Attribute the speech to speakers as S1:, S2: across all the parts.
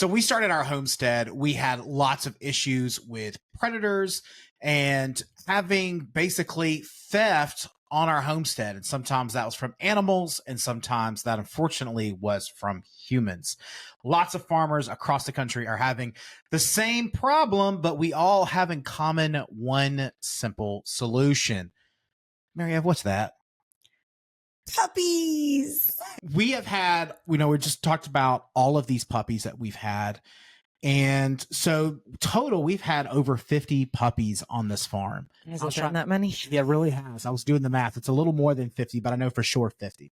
S1: So we started our homestead. We had lots of issues with predators and having basically theft on our homestead. And sometimes that was from animals, and sometimes that unfortunately was from humans. Lots of farmers across the country are having the same problem, but we all have in common one simple solution. Mary Eve, what's that?
S2: Puppies.
S1: We have had, we just talked about all of these puppies that we've had. And so total, we've had over 50 puppies on this farm.
S2: Has it done that many?
S1: Yeah, it really has. I was doing the math. It's a little more than 50, but I know for sure 50.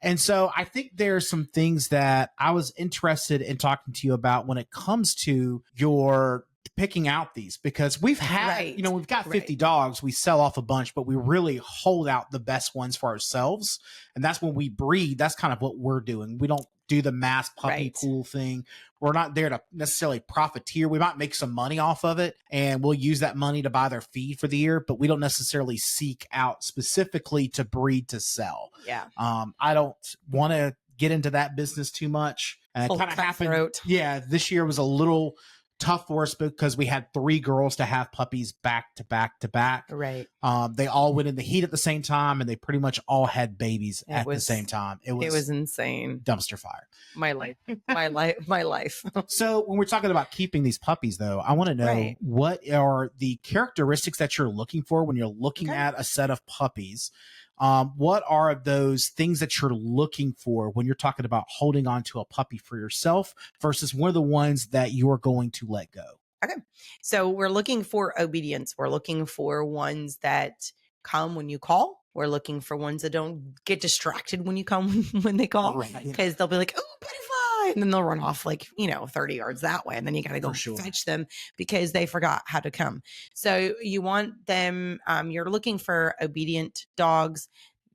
S1: And so I think there's some things that I was interested in talking to you about when it comes to your picking out these, because we've had, we've got 50 dogs. We sell off a bunch, but we really hold out the best ones for ourselves. And that's when we breed. That's kind of what we're doing. We don't do the mass puppy pool thing. We're not there to necessarily profiteer. We might make some money off of it, and we'll use that money to buy their feed for the year, but we don't necessarily seek out specifically to breed to sell.
S2: Yeah.
S1: I don't want to get into that business too much. And it kind of happened. Yeah. This year was a little tough for us because we had 3 girls to have puppies back to back to back.
S2: Right.
S1: They all went in the heat at the same time, and they pretty much all had babies at the same time. It was
S2: insane.
S1: Dumpster fire.
S2: My life. My life.
S1: So when we're talking about keeping these puppies, though, I want to know what are the characteristics that you're looking for when you're looking at a set of puppies. What are those things that you're looking for when you're talking about holding on to a puppy for yourself versus one of the ones that you're going to let go?
S2: Okay. So we're looking for obedience. We're looking for ones that come when you call. We're looking for ones that don't get distracted when you come, when they call, because they'll be like, oh, butterfly. And then they'll run off 30 yards that way. And then you got to go fetch them because they forgot how to come. So you want them, you're looking for obedient dogs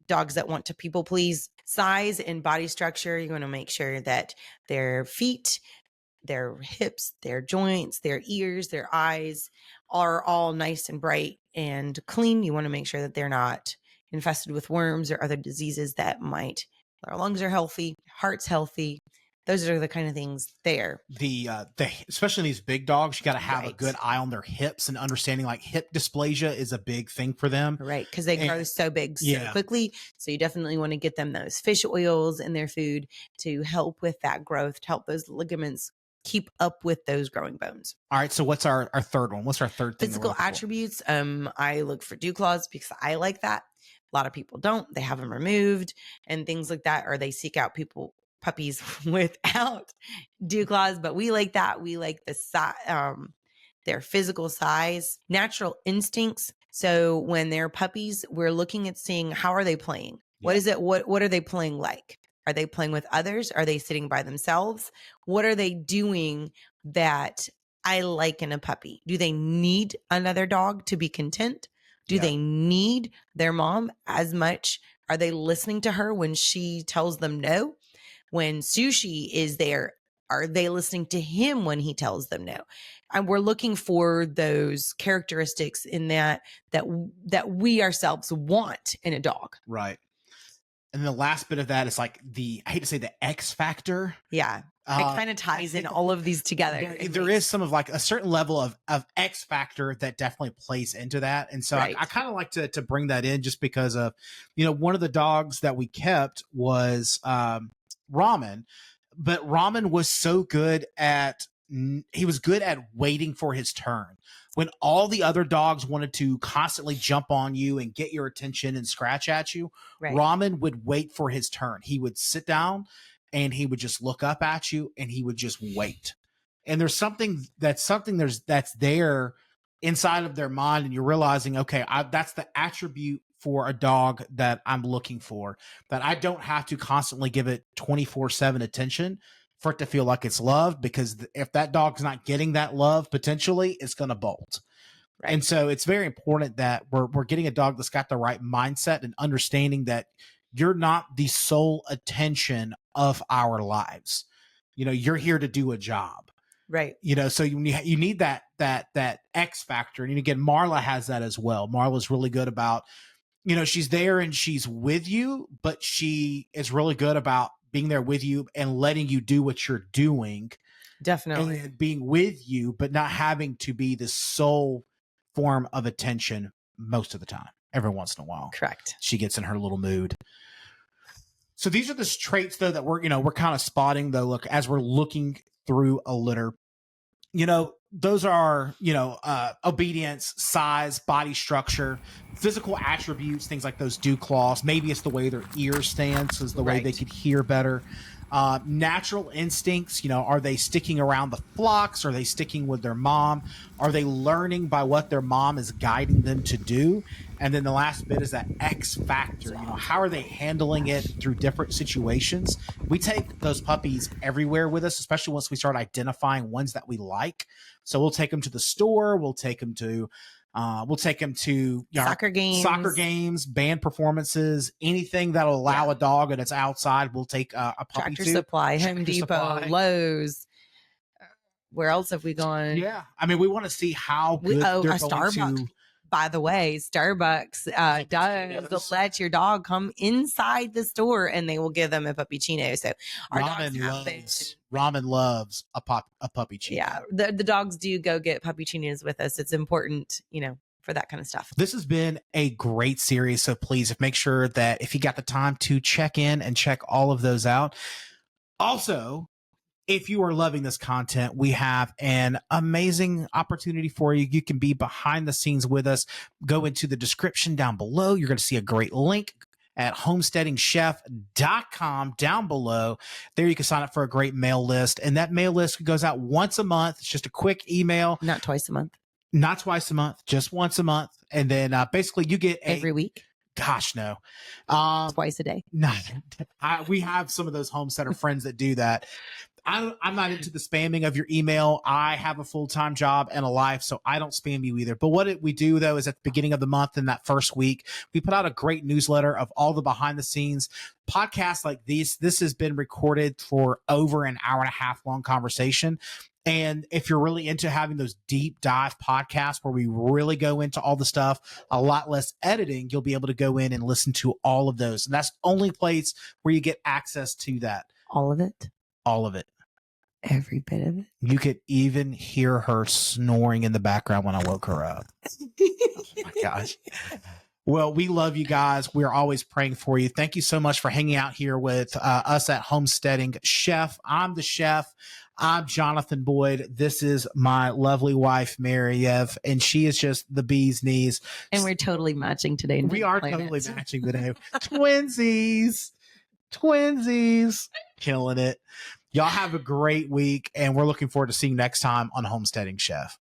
S2: that want to people please. Size and body structure. You want to make sure that their feet, their hips, their joints, their ears, their eyes are all nice and bright and clean. You want to make sure that they're not infested with worms or other diseases that might. Their lungs are healthy, heart's healthy. Those are the kind of things there.
S1: Especially these big dogs, you got to have a good eye on their hips and understanding hip dysplasia is a big thing for them.
S2: Right. Because they grow so big so quickly. So you definitely want to get them those fish oils in their food to help with that growth, to help those ligaments keep up with those growing bones.
S1: All right. So what's our third one? What's our third thing?
S2: Physical attributes. I look for dew claws because I like that. A lot of people don't. They have them removed and things like that, or they seek out puppies without dew claws. But we like that. We like their physical size, natural instincts. So when they're puppies, we're looking at seeing how are they playing. What is it? What are they playing like? Are they playing with others? Are they sitting by themselves? What are they doing that I like in a puppy? Do they need another dog to be content? Do they need their mom as much? Are they listening to her when she tells them no? When Sushi is there, are they listening to him when he tells them no? And we're looking for those characteristics in that we ourselves want in a dog.
S1: Right. And the last bit of that is I hate to say the X factor.
S2: Yeah. It kind of ties in all of these together.
S1: There is some of a certain level of X factor that definitely plays into that. And so I kind of like to bring that in just because of, one of the dogs that we kept was Ramen, but Ramen was so good he was good at waiting for his turn. When all the other dogs wanted to constantly jump on you and get your attention and scratch at you, Ramen would wait for his turn. He would sit down and he would just look up at you and he would just wait. And there's something that's there inside of their mind, and you're realizing, okay, that's the attribute for a dog that I'm looking for, that I don't have to constantly give it 24/7 attention for it to feel like it's loved, because if that dog's not getting that love, potentially it's going to bolt. Right. And so it's very important that we're getting a dog that's got the right mindset and understanding that you're not the sole attention of our lives. You're here to do a job.
S2: Right.
S1: So you need that X factor. And again, Marla has that as well. Marla's really good about, she's there and she's with you, but she is really good about being there with you and letting you do what you're doing
S2: Definitely.
S1: And being with you, but not having to be the sole form of attention most of the time. Every once in a while.
S2: Correct.
S1: She gets in her little mood. So these are the traits, though, that we're kind of spotting, though, look, as we're looking through a litter. Those are, obedience, size, body structure, physical attributes, things like those dew claws. Maybe it's the way their ears stand, so it's the way they could hear better. Natural instincts, are they sticking around the flocks? Are they sticking with their mom? Are they learning by what their mom is guiding them to do? And then the last bit is that X factor. How are they handling it through different situations? We take those puppies everywhere with us, especially once we start identifying ones that we like. So we'll take them to the store. We'll take them to
S2: soccer games,
S1: band performances, anything that'll allow a dog and it's outside. We'll take a puppy
S2: Tractor
S1: to
S2: Supply, Home Depot, Lowe's. Where else have we gone?
S1: Yeah, I mean, we want to see how good they're going
S2: Starbucks.
S1: to.
S2: By the way, Starbucks does let your dog come inside the store and they will give them a puppuccino. So our
S1: Ramen loves a puppuccino.
S2: Yeah, the dogs do go get puppuccinos with us. It's important, for that kind of stuff.
S1: This has been a great series. So please make sure that if you got the time to check in and check all of those out. Also, if you are loving this content, we have an amazing opportunity for you. You can be behind the scenes with us. Go into the description down below. You're going to see a great link at homesteadingchef.com down below. There you can sign up for a great mail list. And that mail list goes out once a month. It's just a quick email.
S2: Not twice a month.
S1: Not twice a month, just once a month. And then basically you get
S2: every week.
S1: Gosh, no.
S2: Twice a day.
S1: No, we have some of those homesteader friends that do that. I'm not into the spamming of your email. I have a full-time job and a life, so I don't spam you either. But what we do, though, is at the beginning of the month in that first week, we put out a great newsletter of all the behind-the-scenes podcasts like these. This has been recorded for over an hour and a half long conversation. And if you're really into having those deep dive podcasts where we really go into all the stuff, a lot less editing, you'll be able to go in and listen to all of those. And that's the only place where you get access to that.
S2: All of it?
S1: All of it.
S2: Every bit of it.
S1: You could even hear her snoring in the background when I woke her up. Oh my gosh. Well, we love you guys. We're always praying for you. Thank you so much for hanging out here with us at Homesteading Chef. I'm the chef. I'm Jonathan Boyd. This is my lovely wife, Mariev, and she is just the bee's knees.
S2: And we're totally matching today.
S1: We are totally matching today. Twinsies. Killing it. Y'all have a great week, and we're looking forward to seeing you next time on Homesteading Chef.